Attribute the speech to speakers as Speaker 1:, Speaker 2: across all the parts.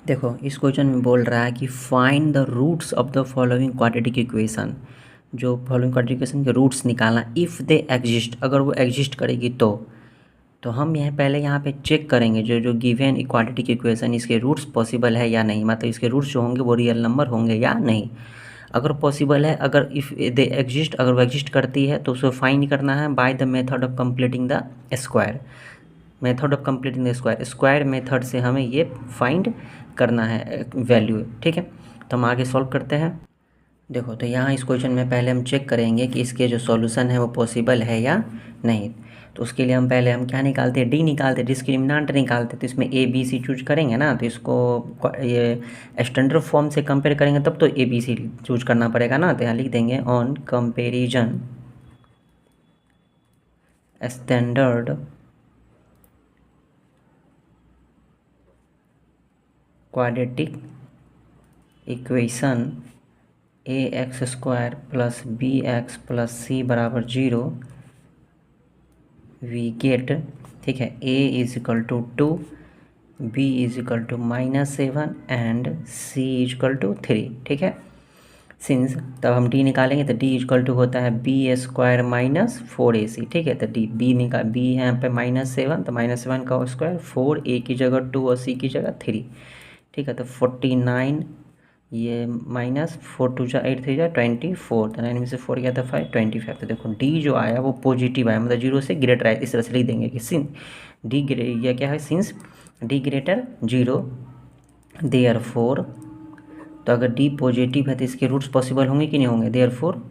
Speaker 1: देखो इस क्वेश्चन में बोल रहा है कि find the roots of the following quadratic equation. जो फॉलोइंग क्वाड्रेटिक इक्वेशन के रूट्स निकालना इफ़ दे एग्जिस्ट, अगर वो एग्जिस्ट करेगी तो हम यह पहले यहाँ पे चेक करेंगे जो जो गिवन क्वाड्रेटिक इक्वेशन इसके रूट्स पॉसिबल है या नहीं, मतलब इसके रूट्स जो होंगे वो रियल नंबर होंगे या नहीं। अगर पॉसिबल है, अगर इफ़ दे एग्जिस्ट, अगर वो एग्जिस्ट करती है तो उसे फाइंड करना है by the method of completing the square. Method of completing the square, square method से हमें ये फाइंड करना है वैल्यू। ठीक है, तो हम आगे सॉल्व करते हैं। देखो तो यहाँ इस क्वेश्चन में पहले हम चेक करेंगे कि इसके जो सॉल्यूशन है वो पॉसिबल है या नहीं। तो उसके लिए हम पहले क्या निकालते हैं, डी निकालते हैं, डिस्क्रिमिनेंट निकालते हैं। तो इसमें ए बी सी चूज करेंगे ना, तो इसको ये स्टैंडर्ड फॉर्म से कंपेयर करेंगे तब तो ए बी सी चूज करना पड़ेगा ना। तो यहाँ लिख देंगे on comparison standard quadratic equation a x square plus b x plus c बराबर 0 वी गेट, ठीक है, a is equal to 2, b is equal to -7 and c is equal to 3। ठीक है, सिंस तब हम डी निकालेंगे तो डी इक्वल टू होता है बी स्क्वायर माइनस 4ac। ठीक है, तो डी बी बी है यहाँ पे -7, तो -7 का स्क्वायर 4, ए की जगह 2 और सी की जगह 3। ठीक है, तो 49, ये -4 2 8 3 24, तो 9 में से 4 गया था 5, 25। तो देखो डी जो आया वो पॉजिटिव आया, मतलब 0 से ग्रेटर आया। इस तरह से लिख देंगे कि सिंस डी यह क्या है, सिंस डी ग्रेटर 0 देयरफॉर। तो अगर डी पॉजिटिव है तो इसके रूट्स पॉसिबल होंगे कि नहीं होंगे, therefore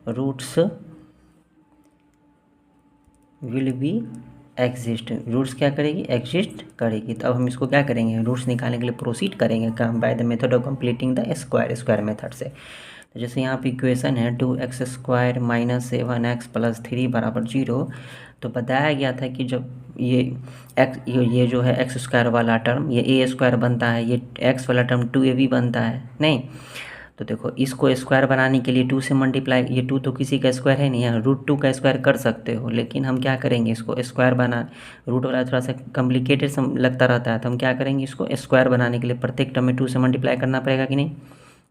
Speaker 1: roots will be exist. Roots क्या करेगी, एग्जिस्ट करेगी। तो अब हम इसको क्या करेंगे, रूट्स निकालने के लिए प्रोसीड करेंगे काम by the method of completing the square, square method से। तो जैसे यहाँ पे इक्वेशन है 2x square minus 7x plus 3 बराबर 0। तो बताया गया था कि जब ये एक्स ये जो है एक्स स्क्वायर वाला टर्म ये ए स्क्वायर बनता है, ये एक्स वाला टर्म 2ab बनता है नहीं। तो देखो इसको स्क्वायर बनाने के लिए 2 से मल्टीप्लाई, ये 2 तो किसी का स्क्वायर है नहीं है, √2 का स्क्वायर कर सकते हो, लेकिन हम क्या करेंगे इसको स्क्वायर बना, रूट वाला थोड़ा सा कॉम्प्लिकेटेड लगता रहता है। तो हम क्या करेंगे, इसको स्क्वायर बनाने के लिए प्रत्येक टर्म में 2 से मल्टीप्लाई करना पड़ेगा कि नहीं,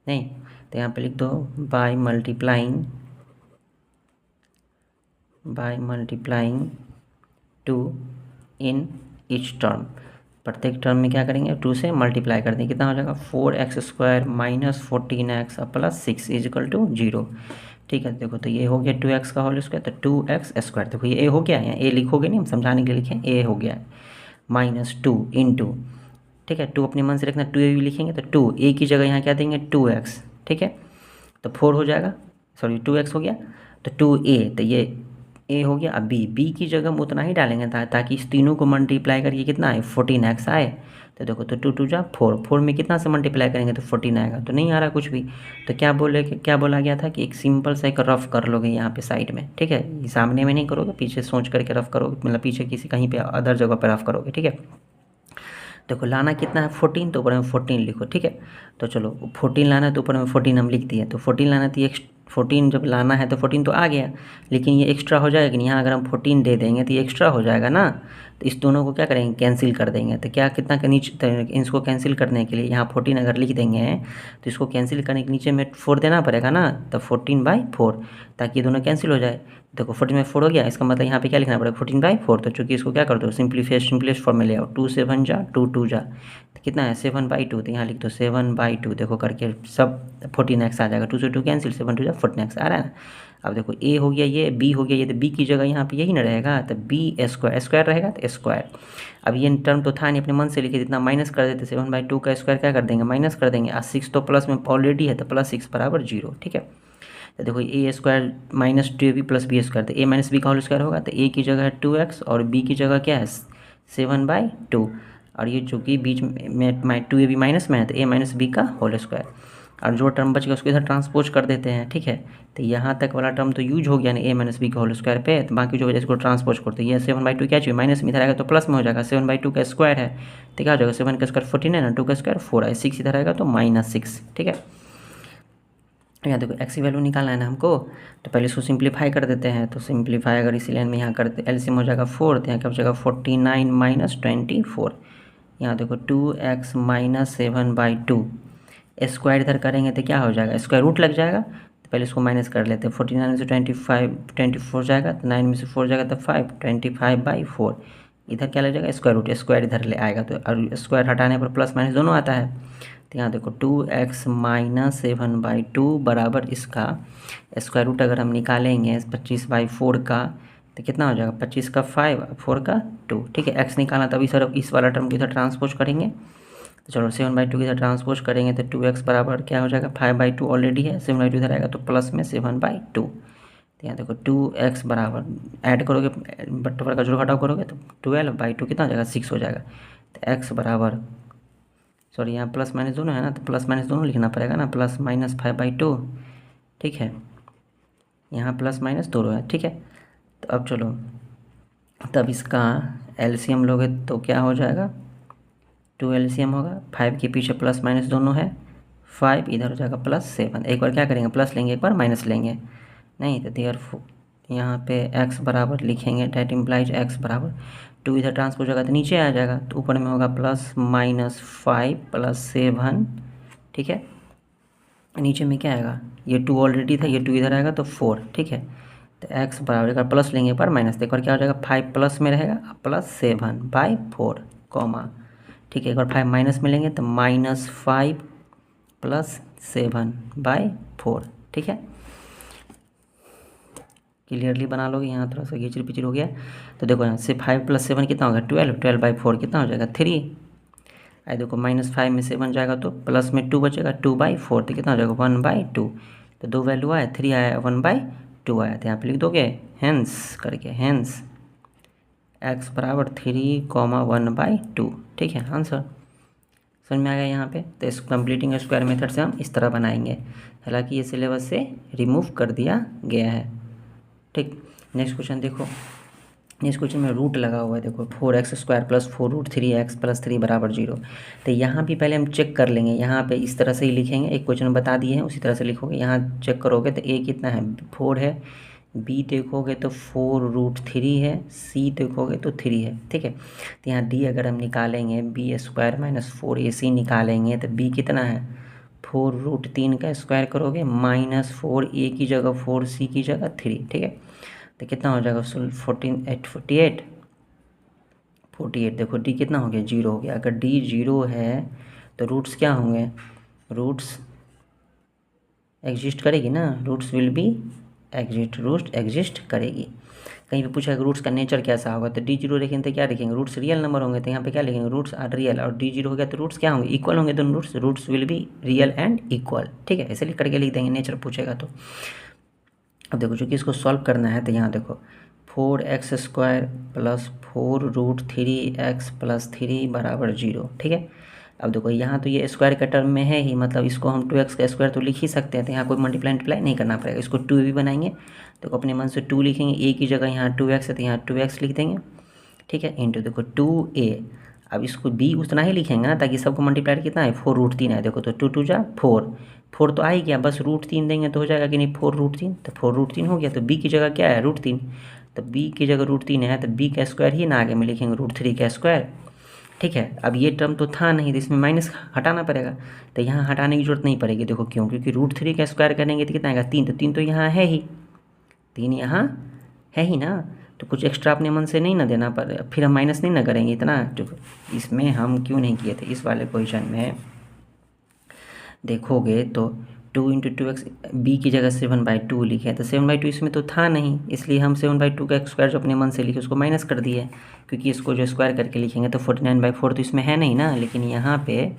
Speaker 1: नहीं। तो यहाँ पे लिख दो by multiplying 2 in each term. प्रत्येक टर्म में क्या करेंगे, 2 से मल्टीप्लाई कर देंगे, कितना हो जाएगा 4x square minus 14x plus 6 is equal to 0। ठीक है, देखो तो ये हो गया 2x का होल स्क्वायर, तो 2x स्क्वायर। देखो ये a हो गया, यहाँ a लिखोगे नहीं, हम समझाने के लिए लिखें a हो गया -2 इंटू, ठीक है, 2 अपने मन से रखना, 2a भी लिखेंगे तो 2 a की जगह यहाँ क्या देंगे 2x। ठीक है, तो 4 हो जाएगा, सॉरी 2x हो गया, तो 2a, तो ये a हो गया। अब b की जगह हम उतना ही डालेंगे ताकि इस तीनों को मल्टीप्लाई करके कितना आए 14x आए। तो देखो तो 2 2 जा 4, 4 में कितना से मल्टीप्लाई करेंगे तो 14 आएगा, तो नहीं आ रहा कुछ भी। तो क्या बोला गया था कि एक सिंपल सा एक रफ कर लोगे यहाँ पे साइड में। ठीक है, ये सामने में नहीं करोगे, पीछे सोच करके रफ करोगे, मतलब पीछे किसी कहीं पे अदर जगह पर रफ करोगे। ठीक है, देखो लाना कितना है 14, तो ऊपर में 14 लिखो। ठीक है, तो चलो 14 लाना है तो ऊपर में 14 हम लिख दिए। तो 14 लाना तो 14 जब लाना है तो 14 तो आ गया, लेकिन ये एक्स्ट्रा हो जाएगा नहीं, यहाँ अगर हम 14 दे देंगे तो ये एक्स्ट्रा हो जाएगा ना। तो इस दोनों को क्या करेंगे, कैंसिल कर देंगे। तो क्या कितना के नीचे, तो इसको कैंसिल करने के लिए यहाँ 14 अगर लिख देंगे तो इसको कैंसिल करने के नीचे में 4 देना पड़ेगा ना, तो 14/4, ताकि ये दोनों कैंसिल हो जाए। देखो 14/4 हो गया, इसका मतलब यहाँ पे क्या लिखना पड़ेगा 14/4। तो चूँकि इसको क्या कर दो, सिंपलेस्ट फॉर्म में ले आओ, 2 7 जा 2 2 जा, तो कितना है 7/2। तो यहाँ लिख दो 7/2, देखो करके सब 14x आ जाएगा, 2 से 2 कैंसिल, 7 2 जा 14x आ रहा है ना। अब देखो a हो गया, ये b हो गया, ये तो b की जगह यहाँ पे यही ना रहेगा, तो b स्क्वायर, स्क्वायर रहेगा तो स्क्वायर। अब ये टर्म तो था नहीं, अपने मन से लिखे, जितना माइनस कर देते 7/2 का स्क्वायर क्या कर देंगे, माइनस कर देंगे। 6 तो प्लस में ऑलरेडी है, तो +6 बराबर 0। ठीक है, तो देखो a square -2ab plus b square, तो a - b का होल स्क्वायर होगा, तो a की जगह है 2x और b की जगह क्या है 7/2, और ये चूँकि बीच में 2ab माइनस में है तो a - b का होल स्क्वायर, और जो टर्म बच गया उसको इधर ट्रांसपोज कर देते हैं। ठीक है, तो यहाँ तक वाला टर्म तो यूज हो गया ना a - b का होल स्क्वायर पे, तो बाकी जो वजह इसको ट्रांसपोज करते हैं। ये 7/2 क्या चाहिए, माइनस में इधर आएगा तो प्लस में हो जाएगा, 7/2 का स्क्वायर है तो क्या हो जाएगा, 7 का स्क्वायर 14 है ना, 2 का स्क्वायर 4 है, 6 इधर आएगा तो -6। ठीक है, यहाँ देखो x की वैल्यू निकालना है ना हमको, तो पहले इसको सिंप्लीफाई कर देते हैं। तो सिंप्लीफाई अगर इसी लाइन में यहाँ करते एलसीएम हो जाएगा 4, तो यहाँ क्या हो जाएगा 49 - 24, यहाँ देखो 2x माइनस 7/2 स्क्वायर इधर करेंगे तो क्या हो जाएगा, स्क्वायर रूट लग जाएगा। तो पहले इसको माइनस कर लेते हैं। 49 में से 24 जाएगा तो 9 में से 4 जाएगा तो 5, 25/4 इधर क्या लग जाएगा, स्क्वायर रूट, स्क्वायर इधर ले आएगा तो और स्क्वायर हटाने पर प्लस माइनस दोनों आता है। तो यहाँ देखो 2x माइनस 7/2 बराबर इसका स्क्वायर रूट अगर हम निकालेंगे 25/4 का तो कितना हो जाएगा, 25 का 5, 4 का 2। ठीक है, x निकालना तभी सर इस वाला टर्म को इधर ट्रांसपोज करेंगे। तो चलो 7/2 की इधर ट्रांसपोज करेंगे तो 2x बराबर क्या हो जाएगा, 5/2 ऑलरेडी है, 7/2 इधर आएगा तो प्लस में 7/2। तो यहाँ देखो 2x बराबर ऐड करोगे बट्टर का जोड़ घटाव करोगे तो 12/2 कितना हो जाएगा, 6 हो जाएगा। तो x बराबर, सॉरी यहाँ प्लस माइनस दोनों है ना, तो प्लस माइनस दोनों लिखना पड़ेगा ना, प्लस माइनस 5/2। ठीक है, यहाँ प्लस माइनस दोनों है। ठीक है, तो अब चलो तब इसका एलसीएम लोगे तो क्या हो जाएगा, 2 एलसीएम होगा, 5 के पीछे प्लस माइनस दोनों है, 5 इधर हो जाएगा प्लस 7। एक बार क्या करेंगे, प्लस लेंगे, एक बार माइनस लेंगे, नहीं तो देयरफॉर यहाँ पे x बराबर लिखेंगे, डैट इम्प्लाइज x बराबर 2 इधर ट्रांसपोज होगा तो नीचे आ जाएगा, तो ऊपर में होगा प्लस माइनस 5 प्लस 7। ठीक है, नीचे में क्या आएगा, ये 2 ऑलरेडी था, ये 2 इधर आएगा तो 4। ठीक है, तो x बराबर एक बार प्लस लेंगे, एक बार माइनस, तो एक बार क्या हो जाएगा, 5 प्लस में रहेगा प्लस 7/4 कॉमा। ठीक है, एक बार 5 माइनस में लेंगे तो -5 प्लस 7/4। ठीक है, क्लियरली बना लोगे, यहाँ थोड़ा सा घिचर पिचर हो गया। तो देखो यहाँ से 5 प्लस 7 कितना होगा, 12, 12/4 कितना हो जाएगा, 3। आई देखो -5 में 7 जाएगा तो प्लस में 2 बचेगा, 2/4 तो कितना हो जाएगा, 1/2। तो 2 वैल्यू आया, 3 आया, 1/2 आया। तो यहाँ पे लिख दोगे हेंस करके, हेंस x बराबर 3, 1/2। ठीक है, आंसर समझ में आ गया यहाँ पे। तो इस कंप्लीटिंग स्क्वायर मेथड से हम इस तरह बनाएंगे, हालांकि ये सिलेबस से रिमूव कर दिया गया है। ठीक, नेक्स्ट क्वेश्चन देखो, नेक्स्ट क्वेश्चन में रूट लगा हुआ है, देखो 4x² प्लस 4√3x प्लस 3 बराबर 0। तो यहाँ भी पहले हम चेक कर लेंगे, यहाँ पे इस तरह से ही लिखेंगे, एक क्वेश्चन में बता दिए हैं उसी तरह से लिखोगे। यहाँ चेक करोगे तो a कितना है, 4 है, b देखोगे तो 4√3 है, c देखोगे तो 3 है। ठीक है, तो यहाँ d अगर हम निकालेंगे b² माइनस 4ac निकालेंगे तो b कितना है, 4√3 का स्क्वायर करोगे माइनस 4a की जगह 4c की जगह 3। ठीक है, तो कितना हो जाएगा, 48 देखो d कितना हो गया, 0 हो गया। अगर d 0 है तो रूट्स क्या होंगे, रूट्स एग्जिस्ट करेगी ना, roots will be exist, roots exist करेगी। कहीं पे पूछा कि रूट्स का नेचर कैसा होगा, तो d 0 लिखेंगे तो क्या लिखेंगे, रूट्स रियल नंबर होंगे, तो यहाँ पे क्या लिखेंगे, रूट्स आर रियल। और d 0 हो गया तो रूट्स क्या होंगे, इक्वल होंगे दोनों roots, roots will be real and equal. ठीक है, ऐसे लिख करके लिख देंगे, नेचर पूछेगा तो। अब देखो चूँकि इसको सॉल्व करना है तो यहाँ देखो 4x² प्लस 4√3x प्लस 3 बराबर 0। ठीक है, अब देखो यहाँ तो ये स्क्वायर का टर्म में है ही, मतलब इसको हम 2x का स्क्वायर तो लिख ही सकते हैं, तो यहाँ कोई मल्टीप्लाई नहीं करना पड़ेगा, इसको 2 भी बनाएंगे। तो अपने मन से 2 लिखेंगे, a की जगह यहाँ 2x है तो यहाँ 2x लिख देंगे। ठीक है, इंटू देखो 2a, अब इसको b उतना ही लिखेंगे ना, ताकि सबको मल्टीप्लाई कितना है, 4√3 है। देखो तो 2 2 जा 4 तो आ ही गया, बस √3 देंगे तो हो जाएगा कि नहीं, 4√3, तो 4√3 हो गया। तो b की जगह क्या है, √3, तो b की जगह √3 है तो b का स्क्वायर ही ना आगे में लिखेंगे, √3 का स्क्वायर। ठीक है, अब ये टर्म तो था नहीं तो इसमें माइनस हटाना पड़ेगा, तो यहाँ हटाने की जरूरत नहीं पड़ेगी। देखो क्यों, क्योंकि √3 का स्क्वायर करेंगे तो कितना आएगा, 3, तो 3 तो यहाँ है ही, 3 यहाँ है ही ना, तो कुछ एक्स्ट्रा अपने मन से नहीं ना देना पर फिर हम माइनस नहीं ना करेंगे इतना। जो इसमें हम क्यों नहीं किए थे, इस वाले क्वेश्चन में देखोगे तो 2 × 2x, b की जगह 7/2 लिखे, तो 7/2 इसमें तो था नहीं, इसलिए हम 7/2 का स्क्वायर जो अपने मन से लिखे उसको माइनस कर दिए, क्योंकि इसको जो स्क्वायर करके लिखेंगे तो 49/4 तो इसमें है नहीं ना। लेकिन यहाँ पे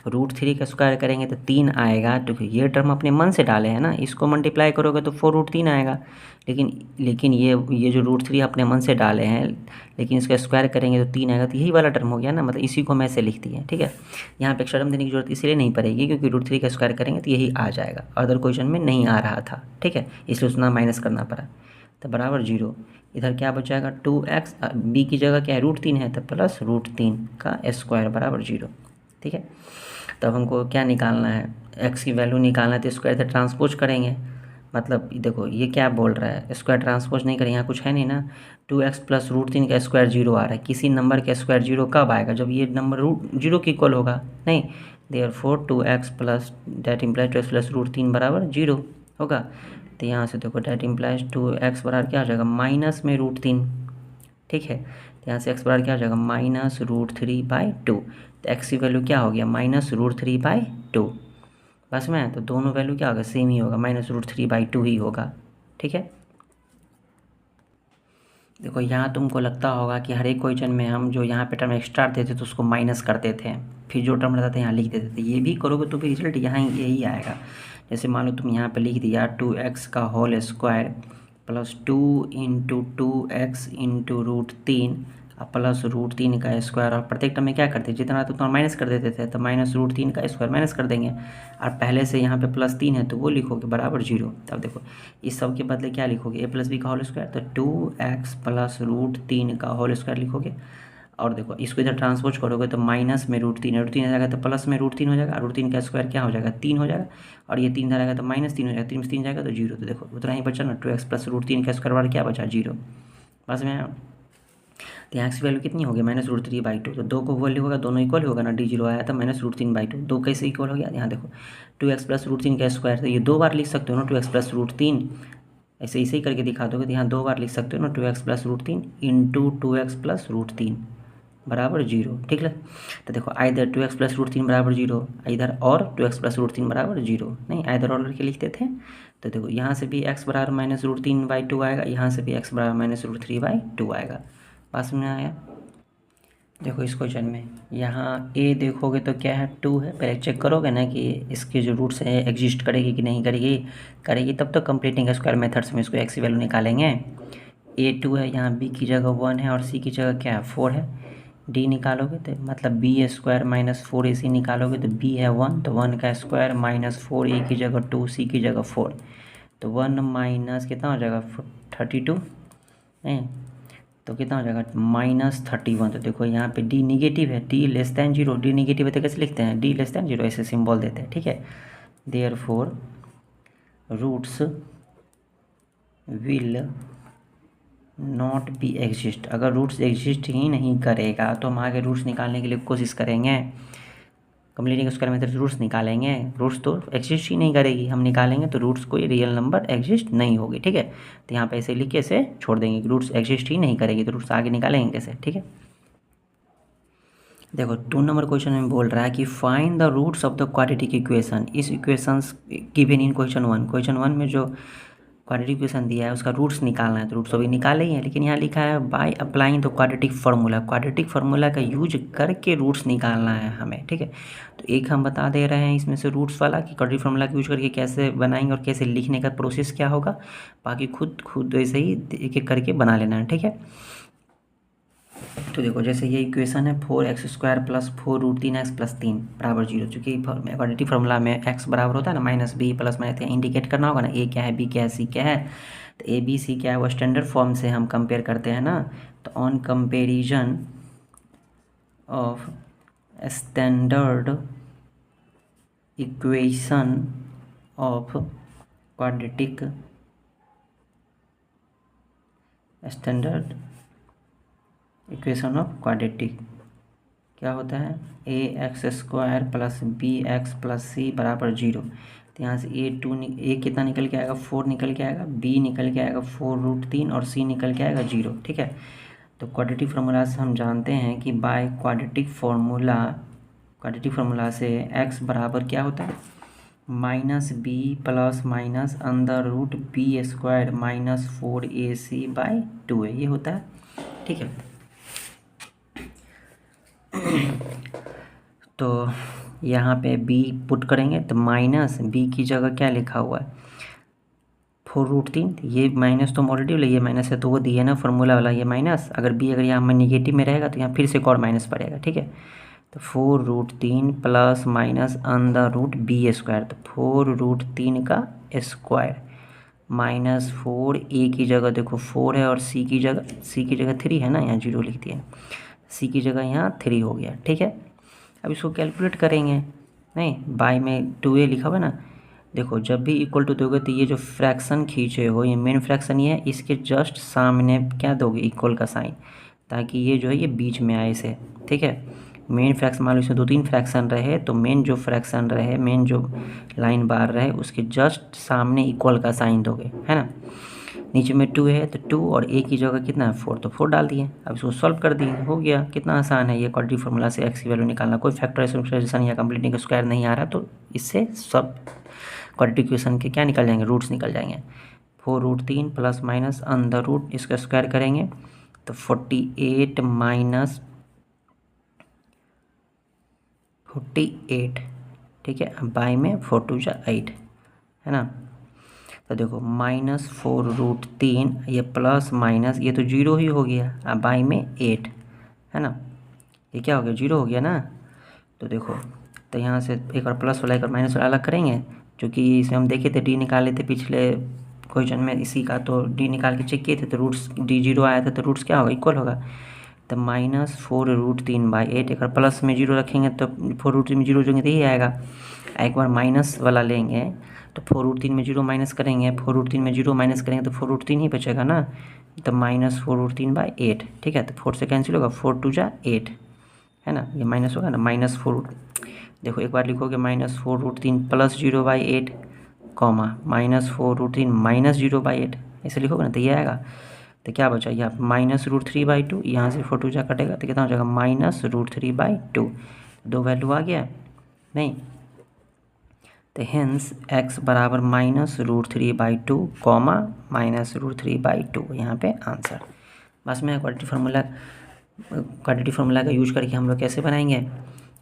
Speaker 1: √3 का स्क्वायर करेंगे तो 3 आएगा, क्योंकि ये टर्म अपने मन से डाले हैं ना, इसको मल्टीप्लाई करोगे तो 4√3 आएगा। लेकिन ये जो √3 अपने मन से डाले हैं, लेकिन इसका स्क्वायर करेंगे तो 3 आएगा, तो यही वाला टर्म हो गया ना, मतलब इसी को मैं ऐसे लिख दिया। ठीक है, यहाँ पे एक्स्ट्रा टर्म देने की जरूरत इसलिए नहीं पड़ेगी क्योंकि √3 का स्क्वायर करेंगे तो यही आ जाएगा, अदर क्वेश्चन में नहीं आ रहा था। ठीक है, इसलिए उतना माइनस करना पड़ा, तो बराबर 0। इधर क्या बचाएगा, 2x, b की जगह क्या है, √3 है, तो प्लस √3 का स्क्वायर बराबर 0। ठीक है, तब हमको क्या निकालना है, x की वैल्यू निकालना है, तो स्क्वायर से ट्रांसपोज करेंगे, मतलब देखो ये क्या बोल रहा है, स्क्वायर ट्रांसपोज नहीं करें, यहाँ कुछ है नहीं ना। 2x प्लस रूट 3 का स्क्वायर 0 आ रहा है। किसी नंबर का स्क्वायर 0 कब आएगा, जब ये नंबर रूट 0 के इक्वल होगा। नहीं, therefore 2x plus that implies 2x plus root 3 बराबर 0 होगा। तो यहाँ से देखो डेट इम्प्लाइज 2x बराबर क्या हो जाएगा, माइनस में रूट 3। ठीक है, तो यहाँ से x बराबर क्या हो जाएगा, माइनस रूट 3/2। तो x की वैल्यू क्या हो गया, माइनस रूट 3/2। बस में तो दोनों वैल्यू क्या होगा, सेम ही होगा, माइनस रूट 3/2 ही होगा। ठीक है, देखो यहाँ तुमको लगता होगा कि हर एक क्वेश्चन में हम जो यहाँ पे टर्म एक्स्ट्रा देते थे तो उसको माइनस करते थे, फिर जो टर्म रहता था यहाँ लिख देते थे। ये भी करोगे तो भी रिजल्ट यहाँ यही आएगा। जैसे मान लो तुम यहाँ पे लिख दिया 2x का whole square plus 2 into 2x into root 3 plus root 3 का स्क्वायर, और प्रत्येक टर्म में क्या करते, जितना तो माइनस कर देते थे, तो माइनस रूट 3 का स्क्वायर माइनस कर देंगे, और पहले से यहाँ पे प्लस 3 है तो वो लिखोगे बराबर 0। तब देखो इस सब के बदले क्या लिखोगे, a प्लस बी का होल स्क्वायर, तो 2x प्लस रूट 3 का होल स्क्वायर लिखोगे। और देखो इसको इधर ट्रांसपोज करोगे तो माइनस में रूट 3 आ जाएगा तो प्लस में रूट 3 हो जाएगा, रूट 3 का स्क्वायर क्या हो जाएगा, 3 हो जाएगा, और ये 3 जाएगा तो माइनस 3 हो जाएगा, 3 में 3 जाएगा तो 0। तो देखो उतना ही बचा ना, 2x प्लस रूट 3 का स्क्वायर बार क्या बचा, 0। बस में तो यहाँ की वैल्यू कितनी होगी, माइनस रूट 3/2। तो 2 को वैल्यू होगा, दोनों इक्वल होगा ना, d0 आया था माइनस रूट 3/2, 2 कैसे इक्वल हो गया, यहाँ देखो 2x प्लस रूट 3 का स्क्वायर, तो ये 2 बार लिख सकते हो ना 2x प्लस रूट 3, ऐसे ही करके दिखा दोगे तो यहाँ 2 बार लिख सकते हो ना 2x plus root 3 into 2x plus root 3 बराबर 0। ठीक है, तो देखो आइधर 2x प्लस रूट 3 बराबर 0, इधर और 2x प्लस रूट 3 बराबर 0, नहीं आइधर और करके लिखते थे। तो देखो यहाँ से भी x बराबर माइनस रूट 3/2 आएगा, यहाँ से भी x बराबर माइनस रूट 3/2 आएगा। पास में आया। देखो इस क्वेश्चन में यहाँ a देखोगे तो क्या है, 2 है। पहले चेक करोगे ना कि इसके जो रूट्स है एग्जिस्ट करेगी कि नहीं करेगी, करेगी तब तो कंप्लीटिंग स्क्वायर मेथड से हम इसको x की वैल्यू निकालेंगे। a 2 है, यहाँ b की जगह 1 है, और c की जगह क्या है, 4 है। d निकालोगे तो मतलब b स्क्वायर माइनस 4ac निकालोगे तो b है 1, तो 1 का स्क्वायर माइनस 4a की जगह 2, c की जगह 4, तो 1 माइनस कितना हो जाएगा 32, नहीं तो कितना हो जाएगा माइनस 31। तो देखो यहाँ पे d निगेटिव है, d less than 0, d negative है तो कैसे लिखते हैं, d लेस दैन 0 ऐसे सिंबल देते हैं। ठीक है, therefore roots will not be exist. अगर रूट्स एग्जिस्ट ही नहीं करेगा तो हम आगे रूट्स निकालने के लिए कोशिश करेंगे, कंप्लीटिंग स्क्वायर मेथड रूट्स निकालेंगे। रूट्स तो एग्जिस्ट ही नहीं करेगी, हम निकालेंगे तो रूट्स कोई रियल नंबर एग्जिस्ट नहीं होगी। ठीक है, तो यहाँ पे ऐसे लिख के ऐसे छोड़ देंगे कि रूट्स एग्जिस्ट ही नहीं करेगी, तो रूट्स आगे निकालेंगे कैसे। ठीक है, देखो 2 नंबर क्वेश्चन में बोल रहा है कि find the roots of the quadratic equation. इस इक्वेशंस गिवन इन क्वेश्चन 1 में जो क्वाड्रेटिक इक्वेशन दिया है उसका रूट्स निकालना है, तो रूट्स अभी निकाले ही हैं, लेकिन यहाँ लिखा है by applying the quadratic formula. Quadratic formula का यूज करके रूट्स निकालना है हमें। ठीक है, तो एक हम बता दे रहे हैं इसमें से रूट्स वाला कि क्वाड्रेटिक फार्मूला का यूज करके कैसे बनाएंगे और कैसे लिखने का प्रोसेस क्या होगा, बाकी खुद ऐसे ही एक एक करके बना लेना है। ठीक है, तो देखो जैसे ये इक्वेशन है 4x² plus 4 root 3x plus 3 बराबर 0, चूँकि क्वाड्रेटिक फार्मूला में x बराबर होता है ना minus b plus minus, indicate करना होगा ना a क्या है, b क्या है, c क्या है। तो a b c क्या है वो स्टैंडर्ड फॉर्म से हम कंपेयर करते हैं ना, तो on comparison of standard equation of quadratic standard equation of quadratic क्या होता है, ax² plus bx plus c बराबर 0। तो यहाँ से a कितना निकल के आएगा, 4 निकल के आएगा, b निकल के आएगा 4 रूट 3 और c निकल के आएगा 0। ठीक है, तो क्वाड्रेटिक फार्मूला से हम जानते हैं कि बाय क्वाड्रेटिक फार्मूला से x बराबर क्या होता है, minus b plus minus under root b² minus 4ac/2 है, ये होता है। ठीक है, तो यहाँ पे b पुट करेंगे तो माइनस b की जगह क्या लिखा हुआ है 4 रूट 3, ये माइनस तो ऑलरेडी ये माइनस है तो वो दिए ना फार्मूला वाला ये माइनस, अगर b अगर यहाँ में निगेटिव में रहेगा तो यहाँ फिर से एक और माइनस पड़ेगा। ठीक है, तो 4 root 3 plus minus under root b², तो 4 रूट 3 का स्क्वायर माइनस 4 a की जगह देखो 4 है और c की जगह 3 है ना, यहाँ 0 लिख दिया, c की जगह यहाँ 3 हो गया। ठीक है, अब इसको कैलकुलेट करेंगे, नहीं बाय में 2a लिखा हुआ ना, देखो जब भी इक्वल टू दोगे तो ये जो फ्रैक्शन खींचे हो ये मेन फ्रैक्शन ही है, इसके जस्ट सामने क्या दोगे इक्वल का साइन, ताकि ये जो है ये बीच में आए इसे। ठीक है, मेन फ्रैक्शन मान लो इसमें 2-3 फ्रैक्शन रहे तो मेन जो फ्रैक्शन रहे, मेन जो लाइन बार रहे उसके जस्ट सामने इक्वल का साइन दोगे, है ना। नीचे में 2 है तो 2 और a की जगह कितना है 4, तो 4 डाल दिए। अब इसको सॉल्व कर दिए, हो गया। कितना आसान है ये क्वाड्रेटिक फार्मूला से x की वैल्यू निकालना। कोई फैक्टराइजेशन या कंप्लीटिंग स्क्वायर नहीं आ रहा, तो इससे सब क्वाड्रेटिक इक्वेशन के क्या निकल जाएंगे, रूट्स निकल जाएंगे। 4√3 प्लस माइनस अंडर रूट, इसका स्क्वायर करेंगे तो 48 माइनस 48, ठीक है। अब बाई में 4 2 जा 8, है ना। तो देखो -4√3 ये प्लस माइनस ये तो जीरो ही हो गया, अब बाई में 8, है ना। ये क्या हो गया, जीरो हो गया ना। तो देखो तो यहाँ से एक बार प्लस वाला एक बार माइनस वाला अलग करेंगे, क्योंकि इसमें हम देखे थे डी निकाले थे पिछले क्वेश्चन में इसी का, तो डी निकाल के चेक किए थे तो रूट्स डी जीरो आया था, तो रूट्स क्या होगा, इक्वल होगा। तो -4√3/8 एक बार प्लस में जीरो रखेंगे तो 4√3 में जीरो जोड़ेंगे तो यही आएगा। एक बार माइनस वाला लेंगे तो 4√3 में जीरो माइनस करेंगे, 4√3 में जीरो माइनस करेंगे तो 4√3 ही बचेगा ना। तो -4√3/8, ठीक है। तो 4 से कैंसिल होगा, 4 2 जा 8, है ना। ये माइनस होगा ना, -4। देखो एक बार लिखोगे -4√3 प्लस 0/8 कॉमा -4√3 माइनस 0/8, ऐसे लिखोगे ना तो ये आएगा। तो क्या बचा यहाँ -√3/2, यहाँ से 4 2 जा कटेगा तो कितना हो जाएगा -√3/2। दो वैल्यू आ गया नहीं, तो हेंस x बराबर -√3/2 कॉमा -√3/2 यहाँ पे आंसर। बस में क्वाड्रेटिक फार्मूला का यूज करके हम लोग कैसे बनाएंगे,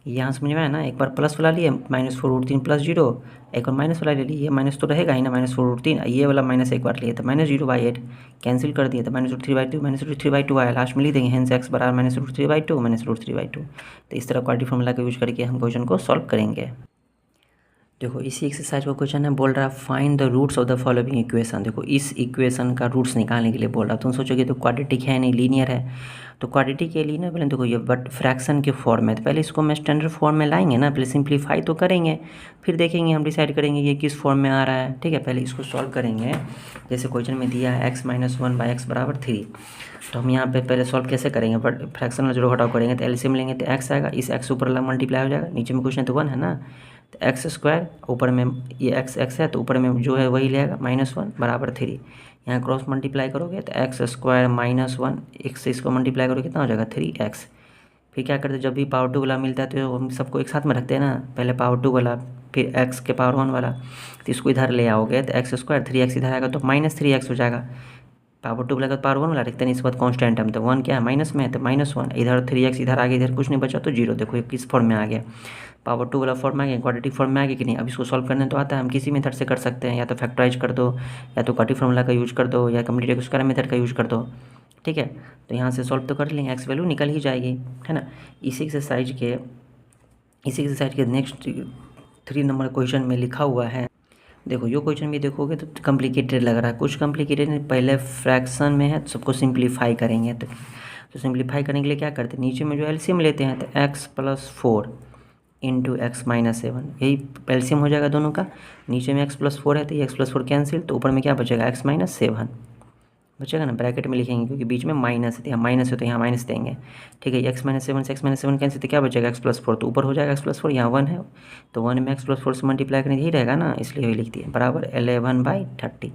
Speaker 1: यहाँ समझ में आया ना। एक बार प्लस वाला लिए -4√3 प्लस 0, एक बार माइनस वाला ले लिए, माइनस तो रहेगा ही ना -4√3, ये वाला माइनस एक बार लिए तो -0/8 कैंसिल कर दिए तो -√3/2 -√3/2 आया, लास्ट में लिख देंगे हेंस x बराबर -√3/2 -√3/2। तो इस तरह क्वाड्रेटिक फार्मूला का यूज करके हम क्वेश्चन को सॉल्व करेंगे। देखो इसी एक्सरसाइज का क्वेश्चन है, बोल रहा है find the roots of the following equation. देखो इस इक्वेशन का रूट्स निकालने के लिए बोल रहा है। तुम सोचोगे तो क्वाड्रेटिक है नहीं, लीनियर है। तो क्वाड्रेटिक के लिए ना पहले देखो ये बट फ्रैक्शन के फॉर्म में, तो पहले इसको मैं स्टैंडर्ड फॉर्म में लाएंगे ना, पहले सिंप्लीफाई तो करेंगे, फिर देखेंगे हम डिसाइड करेंगे ये किस फॉर्म में आ रहा है। ठीक है, पहले इसको सॉल्व करेंगे। जैसे क्वेश्चन में दिया है x - 1/x बराबर 3, तो हम यहाँ पे पहले सॉल्व कैसे करेंगे, बट फ्रैक्शन में जोड़ घटाव करेंगे तो एलसीएम लेंगे तो x आएगा, इस x ऊपर अलग मल्टीप्लाई हो जाएगा, नीचे में कुछ नहीं तो 1 है ना, तो x², ऊपर में ये x है तो ऊपर में जो है वही लेगा -1 बराबर 3। यहाँ क्रॉस मल्टीप्लाई करोगे तो x² - 1 एक से इसको मल्टीप्लाई करोगे कितना हो जाएगा 3x। फिर क्या करते हैं, जब भी पावर 2 वाला मिलता है तो हम सबको एक साथ में रखते हैं ना, पहले पावर 2 वाला फिर x के पावर 1 वाला, तो इसको इधर ले आओगे तो x² 3x इधर आएगा तो -3x हो जाएगा। पावर 2 वाला का पावर 1 वाला रखते हैं, इसके बाद कॉन्स्टेंट हम तो 1 क्या है माइनस में है तो -1, इधर 3x इधर आ गया, इधर कुछ नहीं बचा तो 0। देखो ये किस फॉर्म में आ गया, पावर 2 वाला फॉर्म आ गया, क्वाड्रेटिक फॉर्म में आ गया कि नहीं। अब इसको सॉल्व करने तो आता है, हम किसी मेथड से कर सकते हैं, या तो फैक्टराइज कर दो, या तो क्वाड्रेटिक फार्मूला का यूज कर दो, या कंप्लीट स्क्वायर मेथड का यूज कर दो। ठीक है, तो यहाँ से सॉल्व तो कर लेंगे, एक्स वैल्यू निकल ही जाएगी, है ना। इसी एक्सरसाइज के नेक्स्ट 3 नंबर क्वेश्चन में लिखा हुआ है। देखो यो क्वेश्चन भी देखोगे तो कॉम्प्लिकेटेड लग रहा है, कुछ कॉम्प्लिकेटेड नहीं, पहले फ्रैक्शन में है तो सबको सिंप्लीफाई करेंगे। तो सिंप्लीफाई करने के लिए क्या करते हैं, नीचे में जो एलसीएम लेते हैं तो x+4 इंटू x - 7, यही एलसीएम हो जाएगा दोनों का। नीचे में x+4 है तो ये x+4 कैंसिल, तो ऊपर में क्या बचेगा x - 7 बचेगा ना, ब्रैकेट में लिखेंगे क्योंकि बीच में माइनस है, यहाँ माइनस है तो यहाँ माइनस देंगे। ठीक है, x - 7 से x - 7 कैंसिल तो क्या बचेगा x+4, तो ऊपर हो जाएगा x+4, यहाँ 1 है तो 1 में x+4 से मल्टीप्लाई करेंगे, यही रहेगा ना, इसलिए वही लिख दिए बराबर 11/30।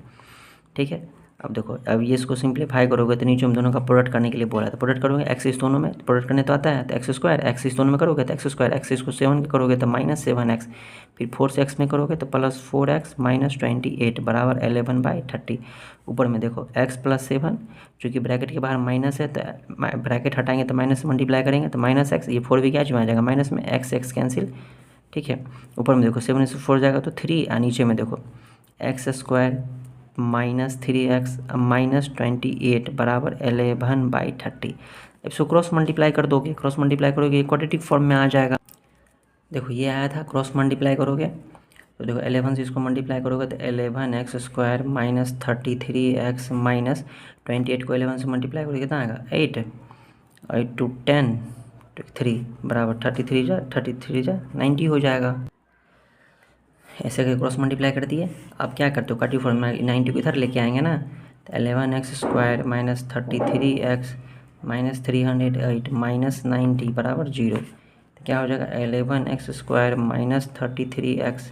Speaker 1: ठीक है, अब देखो अब ये इसको सिंप्लीफाई करोगे तो नीचे हम दोनों का प्रोडक्ट करने के लिए बोला, तो प्रोडक्ट करोगे एक्स इस दोनों में, प्रोडक्ट करने तो आता है तो x² एक्स इस दोनों में करोगे तो x², एक्स इसको 7 के करोगे तो -7x, फिर 4 से x में करोगे तो +4x - 28 बराबर 11/30। ऊपर में देखो x + 7, चूँकि ब्रैकेट के बाहर माइनस है तो ब्रैकेट हटाएंगे तो माइनस से मल्टीप्लाई करेंगे तो -x, ये 4 भी क्या आ जाएगा माइनस में, x कैंसिल। ठीक है, ऊपर में देखो 7 से 4 जाएगा तो 3, और नीचे में देखो x² -3x -28 बराबर 11/30। अब इसको क्रॉस मल्टीप्लाई कर दोगे, क्रॉस मल्टीप्लाई करोगे क्वाड्रेटिक फॉर्म में आ जाएगा। देखो ये आया था, क्रॉस मल्टीप्लाई करोगे तो देखो 11 से इसको मल्टीप्लाई करोगे तो 11x² -33x -28 को 11 से मल्टीप्लाई करोगे कितना आएगा 8, 8 to 10 3 बराबर 33 जा 90 हो जाएगा। ऐसे करके क्रॉस मल्टीप्लाई कर दिए। अब क्या करते हो, क्वाड्रेटिक फॉर्म में 90 को इधर लेके आएंगे ना, तो 11x² minus 33x minus 308 minus 90 बराबर 0। तो क्या हो जाएगा 11x² माइनस 33x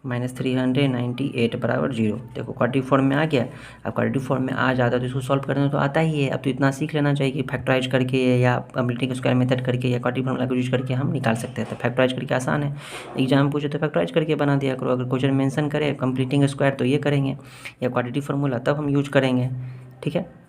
Speaker 1: माइनस 398 बराबर 0। देखो क्वाड्रेटिक फॉर्म में आ गया। अब क्वाड्रेटिक फॉर्म में आ जाता है तो इसको सॉल्व करना तो आता ही है। अब तो इतना सीख लेना चाहिए कि फैक्टराइज करके या कंप्लीटिंग स्क्वायर मेथड करके या क्वाड्रेटिक फॉर्मूला को यूज करके हम निकाल सकते हैं। तो फैक्टराइज करके आसान है, एग्जाम में पूछे तो फैक्टराइज करके बना दिया करो। अगर क्वेश्चन मेंशन करे कंप्लीटिंग स्क्वायर तो ये करेंगे, या क्वाड्रेटिक फॉर्मूला तब हम यूज करेंगे। ठीक है।